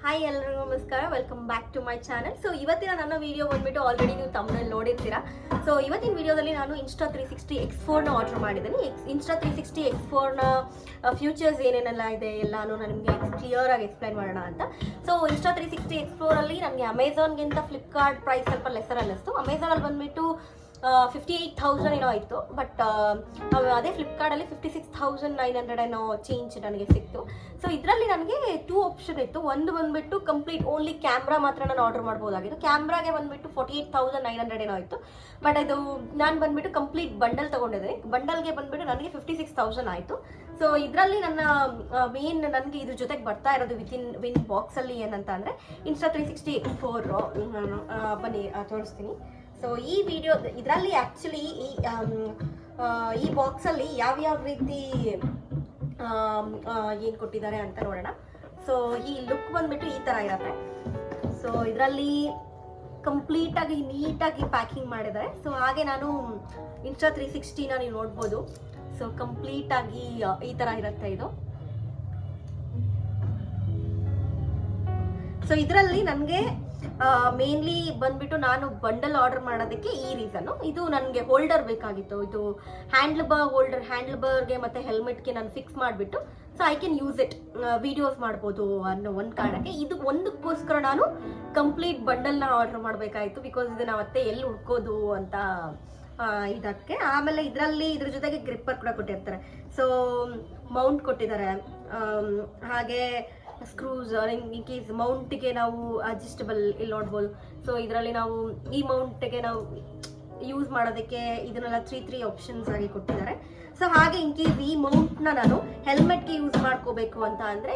Hi ಎಲ್ಲರಿಗೂ ನಮಸ್ಕಾರ, welcome back to my channel. So ಇವತ್ತಿನ ನನ್ನ ವಿಡಿಯೋ ಬಂದ್ಬಿಟ್ಟು ಆಲ್ರೆಡಿ ನೀವು ತಮ್ಮನಲ್ಲಿ ನೋಡಿರ್ತೀರಾ. ಸೊ ಇವತ್ತಿನ ವಿಡಿಯೋದಲ್ಲಿ ನಾನು Insta360 X4ನ ಆರ್ಡರ್ ಮಾಡಿದ್ದೀನಿ. Insta360 X4ನ ಫ್ಯೂಚರ್ಸ್ ಏನೇನೆಲ್ಲ ಇದೆ ಎಲ್ಲಾನು ನಾನು ನಿಮಗೆ ಕ್ಲಿಯರ್ ಆಗಿ ಎಕ್ಸ್ಪ್ಲೈನ್ ಮಾಡೋಣ ಅಂತ. ಸೊ Insta360 X4ಅಲ್ಲಿ ನನಗೆ ಅಮೆಝಾನ್ಗಿಂತ ಫ್ಲಿಪ್ಕಾರ್ಟ್ ಪ್ರೈಸ್ ಸ್ವಲ್ಪ ಲೆಸರ್ ಅನ್ನಿಸ್ತು. ಅಮೆಝಾನಲ್ಲಿ ಬಂದ್ಬಿಟ್ಟು 58,000 ಏನೋ ಆಯಿತು, ಬಟ್ ಅದೇ ಫ್ಲಿಪ್ಕಾರ್ಟಲ್ಲಿ 56,900 ಏನೋ ಚೇಂಜ್ ನನಗೆ ಸಿಕ್ತು. ಸೊ ಇದರಲ್ಲಿ ನನಗೆ 2 ಆಪ್ಷನ್ ಇತ್ತು. ಒಂದು ಬಂದುಬಿಟ್ಟು ಕಂಪ್ಲೀಟ್ ಓನ್ಲಿ ಕ್ಯಾಮ್ರಾ ಮಾತ್ರ ನಾನು ಆರ್ಡರ್ ಮಾಡ್ಬೋದಾಗಿತ್ತು. ಕ್ಯಾಮ್ರಾಗೆ ಬಂದುಬಿಟ್ಟು 48,900 ಏನೋ ಆಯಿತು, ಬಟ್ ಇದು ನಾನು ಬಂದುಬಿಟ್ಟು ಕಂಪ್ಲೀಟ್ ಬಂಡಲ್ ತೊಗೊಂಡಿದ್ದೀನಿ. ಬಂಡಲ್ಗೆ ಬಂದುಬಿಟ್ಟು ನನಗೆ 56,000 ಆಯಿತು. ಸೊ ಇದರಲ್ಲಿ ನನ್ನ ಮೇನ್ ನನಗೆ ಇದ್ರ ಜೊತೆಗೆ ಬರ್ತಾ ಇರೋದು ವಿನ್ ಬಾಕ್ಸಲ್ಲಿ ಏನಂತ ಅಂದರೆ Insta360 X4 ಬನ್ನಿ ತೋರಿಸ್ತೀನಿ. ಸೊ ಈ ವಿಡಿಯೋ ಇದರಲ್ಲಿ ಆ್ಯಕ್ಚುಲಿ ಈ ಬಾಕ್ಸಲ್ಲಿ ಯಾವ್ಯಾವ ರೀತಿ ಏನು ಕೊಟ್ಟಿದ್ದಾರೆ ಅಂತ ನೋಡೋಣ. ಸೊ ಈ ಲುಕ್ ಬಂದ್ಬಿಟ್ಟು ಈ ಥರ ಇರುತ್ತೆ. ಸೊ ಇದರಲ್ಲಿ ಕಂಪ್ಲೀಟಾಗಿ ನೀಟಾಗಿ ಪ್ಯಾಕಿಂಗ್ ಮಾಡಿದ್ದಾರೆ. ಸೊ ಹಾಗೆ ನಾನು Insta360ನ ನೀವು ನೋಡ್ಬೋದು. ಸೊ ಕಂಪ್ಲೀಟಾಗಿ ಈ ಥರ ಇರುತ್ತೆ ಇದು. ಸೊ ಇದರಲ್ಲಿ ನನಗೆ ಮೇನ್ಲಿ ಬಂದ್ಬಿಟ್ಟು ನಾನು ಬಂಡಲ್ ಆರ್ಡರ್ ಮಾಡೋದಕ್ಕೆ ಈ ರೀಸನ್ನು. ಇದು ನನಗೆ ಹೋಲ್ಡರ್ ಬೇಕಾಗಿತ್ತು. ಇದು ಹ್ಯಾಂಡಲ್ ಬರ್ಗೆ ಮತ್ತು ಹೆಲ್ಮೆಟ್ಗೆ ನಾನು ಫಿಕ್ಸ್ ಮಾಡಿಬಿಟ್ಟು so I can use it, videos ಮಾಡ್ಬೋದು ಅನ್ನೋ ಒಂದು ಕಾರಣಕ್ಕೆ. ಇದು ಒಂದಕ್ಕೋಸ್ಕರ ನಾನು ಕಂಪ್ಲೀಟ್ ಬಂಡಲ್ನ ಆರ್ಡರ್ ಮಾಡಬೇಕಾಯಿತು. ಬಿಕಾಸ್ ಇದು ನಾವು ಮತ್ತೆ ಎಲ್ಲಿ ಹುಡ್ಕೋದು ಅಂತ ಇದಕ್ಕೆ. ಆಮೇಲೆ ಇದ್ರ ಜೊತೆಗೆ ಗ್ರಿಪ್ಪರ್ ಕೂಡ ಕೊಟ್ಟಿರ್ತಾರೆ. ಸೊ ಮೌಂಟ್ ಕೊಟ್ಟಿದ್ದಾರೆ, ಹಾಗೆ ಸ್ಕ್ರೂಸ್ ಇನ್ ಕೇಸ್ ಮೌಂಟಿಗೆ ನಾವು ಅಡ್ಜಸ್ಟಬಲ್ ಇಲ್ಲಿ ನೋಡ್ಬೋದು. ಸೊ ಇದರಲ್ಲಿ ನಾವು ಈ ಮೌಂಟಿಗೆ ನಾವು ಯೂಸ್ ಮಾಡೋದಕ್ಕೆ ಇದನ್ನೆಲ್ಲ 3 ಆಪ್ಷನ್ಸ್ ಆಗಿ ಕೊಟ್ಟಿದ್ದಾರೆ. ಸೊ ಹಾಗೆ ಇನ್ ಕೇಸ್ ಈ ಮೌಂಟ್ನ ನಾನು ಹೆಲ್ಮೆಟ್ಗೆ ಯೂಸ್ ಮಾಡ್ಕೋಬೇಕು ಅಂತ ಅಂದರೆ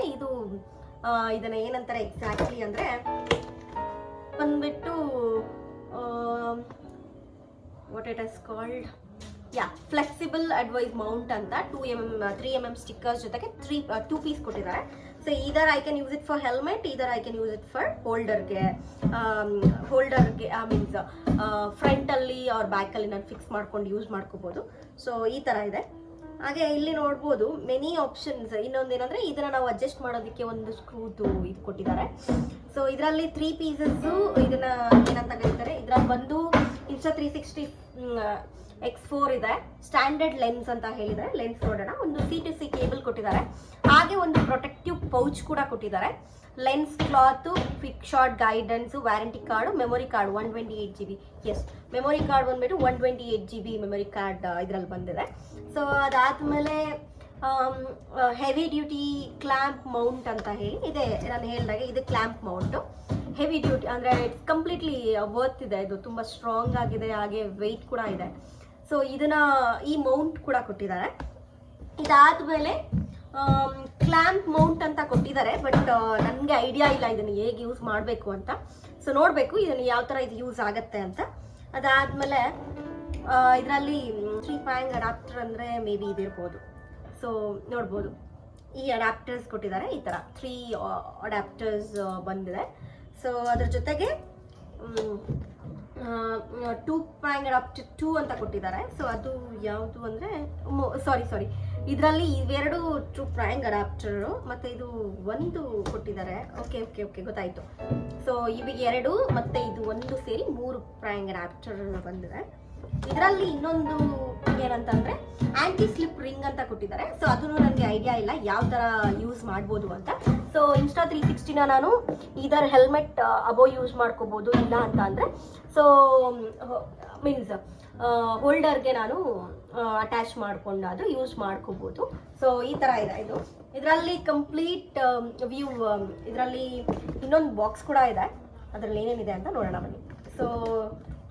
ಇದನ್ನು ಏನಂತಾರೆ ಎಕ್ಸಾಕ್ಟ್ಲಿ ಅಂದರೆ ಬಂದ್ಬಿಟ್ಟು what it is called, flexible adhesive mount ಅಂತ 3mm ಸ್ಟಿಕ್ಕರ್ಸ್ ಜೊತೆಗೆ 2 ಪೀಸ್ ಕೊಟ್ಟಿದ್ದಾರೆ. So either I can use it for helmet, either I can use it for ಹೋಲ್ಡರ್ಗೆ ಮೀನ್ಸ್ ಫ್ರಂಟಲ್ಲಿ ಅವ್ರ ಬ್ಯಾಕಲ್ಲಿ ನಾನು ಫಿಕ್ಸ್ ಮಾಡ್ಕೊಂಡು ಯೂಸ್ ಮಾಡ್ಕೋಬೋದು. ಸೊ ಈ ಥರ ಇದೆ. ಹಾಗೆ ಇಲ್ಲಿ ನೋಡ್ಬೋದು ಮೆನಿ ಆಪ್ಷನ್ಸ್. ಇನ್ನೊಂದೇನೆಂದರೆ ಇದನ್ನು ನಾವು ಅಡ್ಜಸ್ಟ್ ಮಾಡೋದಕ್ಕೆ ಒಂದು ಸ್ಕ್ರೂದು ಇದು ಕೊಟ್ಟಿದ್ದಾರೆ. ಸೊ ಇದರಲ್ಲಿ 3 ಪೀಸಸ್ಸು ಇದನ್ನು ಏನಂತ ಕರೀತಾರೆ, ಇದರಲ್ಲಿ ಬಂದು Insta360 X4 ಇದೆ. ಸ್ಟ್ಯಾಂಡರ್ಡ್ ಲೆನ್ಸ್ ಅಂತ ಹೇಳಿದ್ದಾರೆ. ಲೆನ್ಸ್ ನೋಡೋಣ. ಒಂದು C2C ಕೇಬಲ್ ಕೊಟ್ಟಿದ್ದಾರೆ, ಹಾಗೆ ಒಂದು ಪ್ರೊಟೆಕ್ಟಿವ್ ಪೌಚ್ ಕೂಡ ಕೊಟ್ಟಿದ್ದಾರೆ. Lens cloth, quick short guidance, warranty card, memory card 128 GB. Yes, memory card ಬಂದ್ಬಿಟ್ಟು 128 GB ಮೆಮೊರಿ ಕಾರ್ಡ್ ಇದರಲ್ಲಿ ಬಂದಿದೆ. ಸೊ ಅದಾದಮೇಲೆ ಹೆವಿ ಡ್ಯೂಟಿ ಕ್ಲ್ಯಾಂಪ್ ಮೌಂಟ್ ಅಂತ ಹೇಳಿ ಇದೆ. ನಾನು ಹೇಳಿದಾಗೆ ಇದು ಕ್ಲ್ಯಾಂಪ್ ಮೌಂಟು. ಹೆವಿ ಡ್ಯೂಟಿ ಅಂದರೆ ಕಂಪ್ಲೀಟ್ಲಿ ವರ್ತ್ ಇದೆ. ಇದು ತುಂಬ ಸ್ಟ್ರಾಂಗ್ ಆಗಿದೆ, ಹಾಗೆ ವೆಯ್ಟ್ ಕೂಡ ಇದೆ. ಸೊ ಈ ಮೌಂಟ್ ಕೂಡ ಕೊಟ್ಟಿದ್ದಾರೆ. ಇದಾದಮೇಲೆ ಕ್ಲ್ಯಾಂಪ್ ಮೌಂಟ್ ಅಂತ ಕೊಟ್ಟಿದ್ದಾರೆ, ಬಟ್ ನನಗೆ ಐಡಿಯಾ ಇಲ್ಲ ಇದನ್ನು ಹೇಗೆ ಯೂಸ್ ಮಾಡಬೇಕು ಅಂತ. ಸೊ ನೋಡಬೇಕು ಇದನ್ನು ಯಾವ ಥರ ಇದು ಯೂಸ್ ಆಗುತ್ತೆ ಅಂತ. ಅದಾದಮೇಲೆ ಇದರಲ್ಲಿ 3 ಪ್ಯಾಂಗ್ ಅಡಾಪ್ಟರ್ ಅಂದರೆ ಮೇ ಬಿ ಇದಿರ್ಬೋದು. ಸೊ ನೋಡ್ಬೋದು ಈ ಅಡಾಪ್ಟರ್ಸ್ ಕೊಟ್ಟಿದ್ದಾರೆ. ಈ ಥರ 3 ಅಡಾಪ್ಟರ್ಸ್ ಬಂದಿದೆ. ಸೊ ಅದ್ರ ಜೊತೆಗೆ 2 ಪ್ಯಾಂಗ್ ಅಡಾಪ್ಟರ್ 2 ಅಂತ ಕೊಟ್ಟಿದ್ದಾರೆ. ಸೊ ಅದು ಯಾವುದು ಅಂದರೆ ಸಾರಿ ಇದರಲ್ಲಿ ಇವೆರಡು 2 ಪ್ಯಾಂಗ್ ಅಡಾಪ್ಟರು ಮತ್ತು ಇದು ಒಂದು ಕೊಟ್ಟಿದ್ದಾರೆ. ಓಕೆ ಗೊತ್ತಾಯಿತು. ಸೊ ಇವು 2 ಮತ್ತು ಇದು ಒಂದು ಸೇರಿ 3 ಪ್ಯಾಂಗ್ ಅಡಾಪ್ಟರ್ ಬಂದಿದೆ. ಇದರಲ್ಲಿ ಇನ್ನೊಂದು ಏನಂತಂದರೆ ಆ್ಯಂಟಿ ಸ್ಲಿಪ್ ರಿಂಗ್ ಅಂತ ಕೊಟ್ಟಿದ್ದಾರೆ. ಸೊ ಅದನ್ನು ನನಗೆ ಐಡಿಯಾ ಇಲ್ಲ ಯಾವ ಥರ ಯೂಸ್ ಮಾಡ್ಬೋದು ಅಂತ. ಸೊ Insta360ನ ನಾನು ಇದರ ಹೆಲ್ಮೆಟ್ ಅಬೋ ಯೂಸ್ ಮಾಡ್ಕೋಬೋದು, ಇಲ್ಲ ಅಂತ ಅಂದರೆ ಸೊ ಮೀನ್ಸ್ ಹೋಲ್ಡರ್ಗೆ ನಾನು ಅಟ್ಯಾಚ್ ಮಾಡ್ಕೊಂಡು ಅದು ಯೂಸ್ ಮಾಡ್ಕೋಬೋದು. ಸೊ ಈ ಥರ ಇದೆ ಇದು. ಇದರಲ್ಲಿ ಕಂಪ್ಲೀಟ್ ವ್ಯೂ. ಇದರಲ್ಲಿ ಇನ್ನೊಂದು ಬಾಕ್ಸ್ ಕೂಡ ಇದೆ, ಅದರಲ್ಲಿ ಏನೇನಿದೆ ಅಂತ ನೋಡೋಣ ಬನ್ನಿ. ಸೊ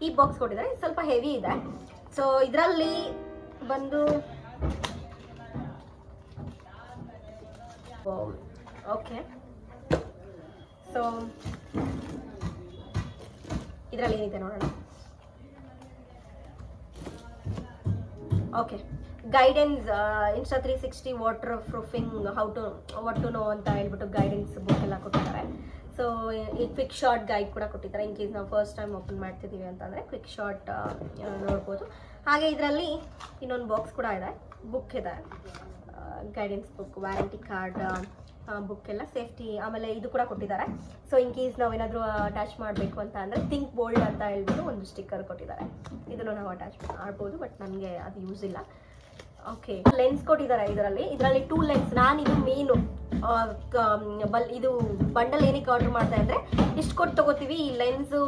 ಈ ಬಾಕ್ಸ್ ಕೊಟ್ಟಿದ್ದಾರೆ, ಸ್ವಲ್ಪ ಹೆವಿ ಇದೆ. ಸೊ ಇದರಲ್ಲಿ ಬಂದು ಓಕೆ, ಸೊ ಇದರಲ್ಲಿ ಏನಿದೆ ನೋಡೋಣ. Okay, guidance Insta360 water proofing what to know ಅಂತ ಹೇಳ್ಬಿಟ್ಟು ಗೈಡೆನ್ಸ್ ಬುಕ್ ಎಲ್ಲ ಕೊಟ್ಟಿದ್ದಾರೆ. ಸೊ ಈ ಕ್ವಿಕ್ ಶಾರ್ಟ್ ಗೈಡ್ ಕೂಡ ಕೊಟ್ಟಿದ್ದಾರೆ. ಇನ್ ಕೇಸ್ ನಾವು ಫಸ್ಟ್ ಟೈಮ್ ಓಪನ್ ಮಾಡ್ತಿದ್ದೀವಿ ಅಂತಂದರೆ ಕ್ವಿಕ್ ಶಾರ್ಟ್ ನೋಡ್ಬೋದು. ಹಾಗೆ ಇದರಲ್ಲಿ ಇನ್ನೊಂದು ಬಾಕ್ಸ್ ಕೂಡ ಇದೆ, ಬುಕ್ ಇದೆ, guidance book, warranty card, book ಎಲ್ಲ ಸೇಫ್ಟಿ. ಆಮೇಲೆ ಇದು ಕೂಡ ಕೊಟ್ಟಿದ್ದಾರೆ. ಸೊ ಇನ್ ಕೇಸ್ ನಾವೇನಾದರೂ ಅಟ್ಯಾಚ್ ಮಾಡಬೇಕು ಅಂತ ಅಂದರೆ ಥಿಂಕ್ ಬೋಲ್ಡ್ ಅಂತ ಹೇಳ್ಬಿಟ್ಟು ಒಂದು ಸ್ಟಿಕ್ಕರ್ ಕೊಟ್ಟಿದ್ದಾರೆ. ಇದನ್ನು ನಾವು ಅಟ್ಯಾಚ್ ಮಾಡ್ಬೋದು, ಬಟ್ ನನಗೆ ಅದು ಯೂಸ್ ಇಲ್ಲ. ಓಕೆ, ಲೆನ್ಸ್ ಕೊಟ್ಟಿದ್ದಾರೆ ಇದರಲ್ಲಿ 2 ಲೆನ್ಸ್. ನಾನು ಇದು ಮೇನು ಇದು ಬಂಡಲ್ ಏನಕ್ಕೆ ಆರ್ಡರ್ ಮಾಡ್ದೆ ಅಂದರೆ ಇಷ್ಟು ಕೊಟ್ಟು ತೊಗೋತೀವಿ, ಈ ಲೆನ್ಸು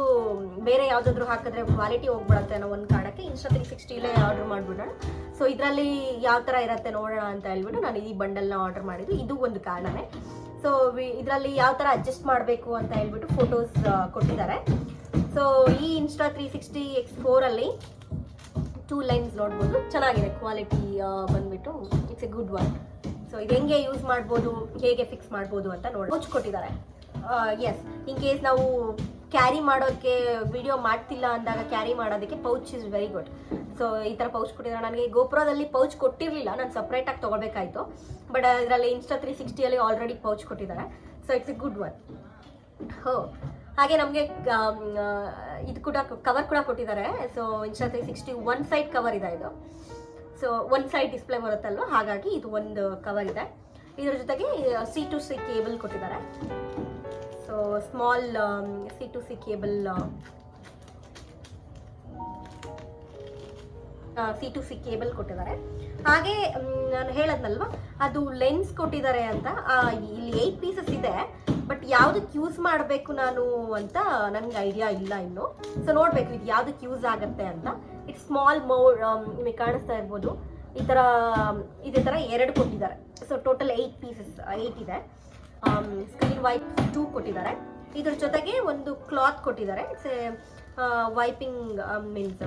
ಬೇರೆ ಯಾವುದಾದ್ರೂ ಹಾಕಿದ್ರೆ ಕ್ವಾಲಿಟಿ ಹೋಗ್ಬಿಡುತ್ತೆ ಅನ್ನೋ ಒಂದು ಕಾರಣಕ್ಕೆ Insta360 ಆರ್ಡರ್ ಮಾಡಿಬಿಡೋಣ. ಸೊ ಇದರಲ್ಲಿ ಯಾವ ಥರ ಇರುತ್ತೆ ನೋಡೋಣ ಅಂತ ಹೇಳ್ಬಿಟ್ಟು ನಾನು ಈ ಬಂಡಲ್ನ ಆರ್ಡರ್ ಮಾಡಿದ್ದು. ಇದು ಒಂದು ಕಾರಣನೇ. ಸೊ ಇದರಲ್ಲಿ ಯಾವ ಥರ ಅಡ್ಜಸ್ಟ್ ಮಾಡಬೇಕು ಅಂತ ಹೇಳ್ಬಿಟ್ಟು ಫೋಟೋಸ್ ಕೊಟ್ಟಿದ್ದಾರೆ. ಸೊ ಈ Insta360 X4 2 ಲೆನ್ಸ್ ನೋಡ್ಬೋದು, ಚೆನ್ನಾಗಿದೆ ಕ್ವಾಲಿಟಿ ಬಂದ್ಬಿಟ್ಟು. It's A good one. So ಇದು ಹೆಂಗೆ ಯೂಸ್ ಮಾಡ್ಬೋದು, ಹೇಗೆ ಫಿಕ್ಸ್ ಮಾಡ್ಬೋದು ಅಂತ ನೋಡಿ. ಪೌಚ್ ಕೊಟ್ಟಿದ್ದಾರೆ. ಎಸ್, ಇನ್ ಕೇಸ್ ನಾವು ಕ್ಯಾರಿ ಮಾಡೋಕ್ಕೆ ವಿಡಿಯೋ ಮಾಡ್ತಿಲ್ಲ ಅಂದಾಗ ಕ್ಯಾರಿ ಮಾಡೋದಕ್ಕೆ pouch is very good. So ಈ ಥರ ಪೌಚ್ ಕೊಟ್ಟಿದ್ದಾರೆ. ನನಗೆ ಗೋಪುರದಲ್ಲಿ ಪೌಚ್ ಕೊಟ್ಟಿರಲಿಲ್ಲ, ನಾನು ಸಪ್ರೇಟಾಗಿ ತೊಗೊಳ್ಬೇಕಾಯ್ತು. ಬಟ್ ಇದರಲ್ಲಿ Insta360 ಆಲ್ರೆಡಿ ಪೌಚ್ ಕೊಟ್ಟಿದ್ದಾರೆ. So it's A good one. ಹಾಗೆ ನಮಗೆ ಇದು ಕೂಡ ಕವರ್ ಕೂಡ ಕೊಟ್ಟಿದ್ದಾರೆ. ಸೊ Insta360 1 ಸೈಡ್ ಕವರ್ ಇದೆ ಇದು. ಸೊ 1 ಸೈಡ್ ಡಿಸ್ಪ್ಲೇ ಬರುತ್ತಲ್ವ, ಹಾಗಾಗಿ ಇದು ಒಂದು ಕವರ್ ಇದೆ. ಇದರ ಜೊತೆಗೆ C2C ಕೇಬಲ್ ಕೊಟ್ಟಿದ್ದಾರೆ. So small C2C cable, C2C cable ಕೊಟ್ಟಿದ್ದಾರೆ. ಹಾಗೆ ನಾನು ಹೇಳದ್ನಲ್ವ, ಅದು ಲೆನ್ಸ್ ಕೊಟ್ಟಿದ್ದಾರೆ ಅಂತ. ಇಲ್ಲಿ 8 ಪೀಸಸ್ ಇದೆ, ಬಟ್ ಯಾವುದಕ್ಕೆ ಯೂಸ್ ಮಾಡಬೇಕು ನಾನು ಅಂತ ನನಗೆ ಐಡಿಯಾ ಇಲ್ಲ ಇನ್ನು. ಸೊ ನೋಡಬೇಕು ಇದು ಯಾವುದಕ್ಕೆ ಯೂಸ್ ಆಗುತ್ತೆ ಅಂತ. ಇಟ್ಸ್ ಸ್ಮಾಲ್ ನಿಮಗೆ ಕಾಣಿಸ್ತಾ ಇರ್ಬೋದು, ಇದೇ ಥರ 2 ಕೊಟ್ಟಿದ್ದಾರೆ. ಸೊ ಟೋಟಲ್ 8 ಪೀಸಸ್, 8 ಇದೆ. ಸ್ಕ್ರೀನ್ ವೈಪ್ 2 ಕೊಟ್ಟಿದ್ದಾರೆ. ಇದ್ರ ಜೊತೆಗೆ ಒಂದು ಕ್ಲಾತ್ ಕೊಟ್ಟಿದ್ದಾರೆ. ಇಟ್ಸ್ ವೈಪಿಂಗ್ ಮೀನ್ಸ್